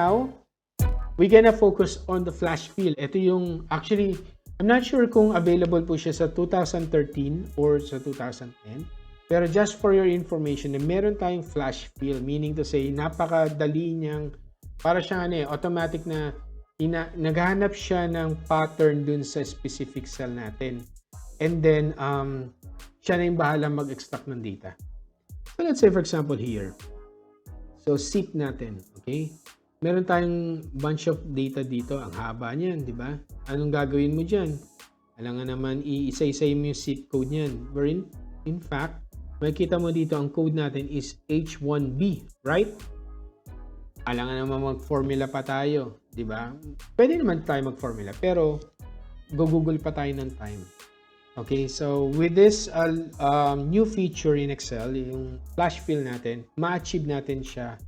now, we're gonna focus on the flash fill. Ito yung, actually, I'm not sure kung available po siya sa 2013 or sa 2010. Pero just for your information, meron tayong flash fill. Meaning to say, napakadali niyang, para siyang automatic na naghahanap siya ng pattern dun sa specific cell natin. And then, siya na yung bahala mag-extract ng data. So let's say for example here. So SIP natin, okay? Meron tayong bunch of data dito. Ang haba niyan, di ba? Anong gagawin mo dyan? Alam nga naman, iisa-isay mo yung SIP code niyan. Wherein, in fact, makikita mo dito, ang code natin is H1B, right? Alam nga naman mag-formula pa tayo, di ba? Pwede naman tayo mag-formula, pero go-google pa tayo ng time. Okay, so with this new feature in Excel, yung flash fill natin, ma-achieve natin siya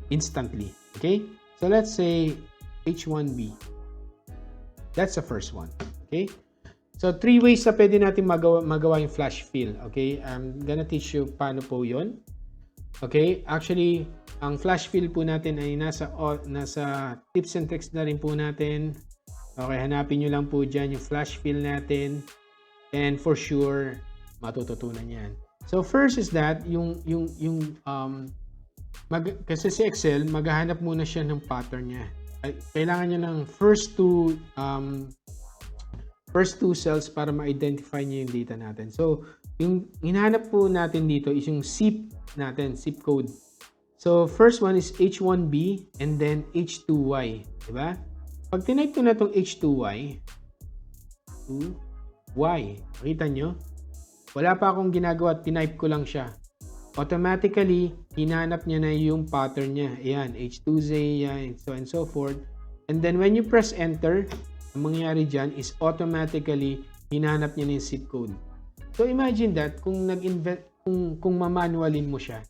instantly. Okay, so let's say H1B. That's the first one. Okay, so 3 ways na pwede natin magawa yung flash fill. Okay, I'm gonna teach you paano po yun. Okay, actually, ang flash fill po natin ay nasa tips and tricks na rin po natin. Okay, hanapin nyo lang po dyan yung flash fill natin. And for sure, matututunan yan. So first is that, kasi si Excel, maghahanap muna siya ng pattern niya. Kailangan niya ng first two cells para ma-identify niya yung data natin. So, yung hinahanap po natin dito is yung SIP natin, SIP code. So, first one is H1B and then H2Y. Diba? Pag tinype ko na itong H2Y, makita nyo? Wala pa akong ginagawa, tinype ko lang siya. Automatically, hinanap niya na yung pattern niya. Ayan, H2Z, yan, so and so forth. And then when you press enter, ang mangyayari dyan is automatically, hinanap niya na yung zip code. So imagine that, kung kung mamanualin mo siya,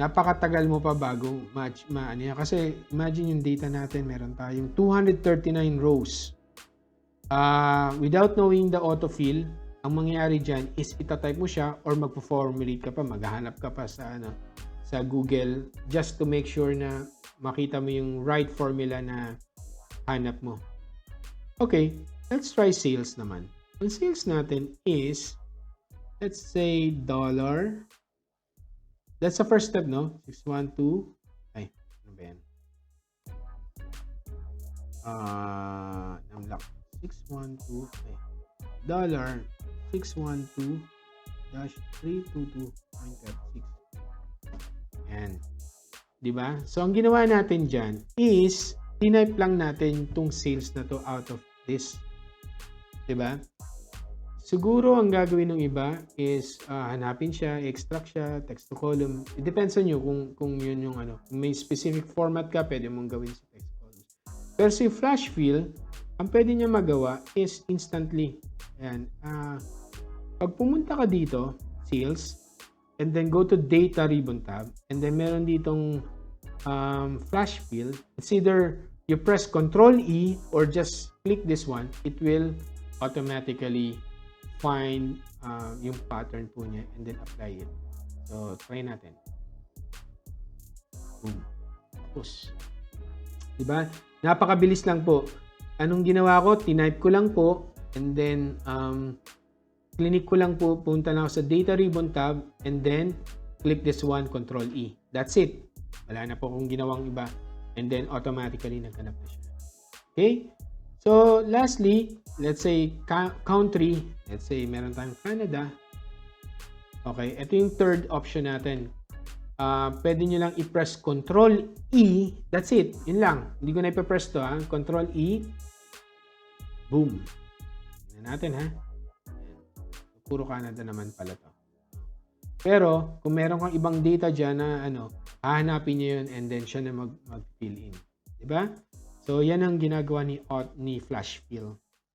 napakatagal mo pa bago ano yan. Kasi imagine yung data natin, meron tayong 239 rows. Without knowing the autofill, ang mangyayari dyan is itatype mo siya or magpo-formulate ka pa, maghahanap ka pa sa Google just to make sure na makita mo yung right formula na hanap mo. Okay, let's try sales naman. Ang sales natin is, let's say dollar. That's the first step, no? 612. Ay, ano ba yan? Namlock. 612. Ay. Dollar 612-322.36. Yan. Diba? So, ang ginawa natin dyan is, tinype lang natin itong sales na to out of this. Diba? Siguro, ang gagawin ng iba is, hanapin siya, extract siya, text to column. It depends on you kung yun yung ano. Kung may specific format ka, pwede mong gawin sa text column. Pero si flash fill, ang pwede niya magawa is instantly. Ayan. Pag pumunta ka dito, sales, and then go to data ribbon tab, and then meron ditong flash fill, it's either you press Ctrl E or just click this one, it will automatically find yung pattern po niya and then apply it. So, try natin. Boom. Tapos. Diba? Napakabilis lang po. Anong ginawa ko? Tinype ko lang po and then click ko lang po, punta lang ako sa data ribbon tab and then click this one, Ctrl E. That's it. Wala na po akong ginawang iba and then automatically naghanap na siya. Okay? So, lastly, let's say country. Let's say meron tayong Canada. Okay, ito yung third option natin. Pwede nyo lang i-press Ctrl E. That's it. Yun lang. Hindi ko na ipa-press to. Ctrl E. Boom. Tingnan natin ha. Puro Canada naman pala to. Pero, kung meron kang ibang data dyan na hahanapin nyo yun and then siya na mag-fill in. Diba? So, yan ang ginagawa ni flash fill.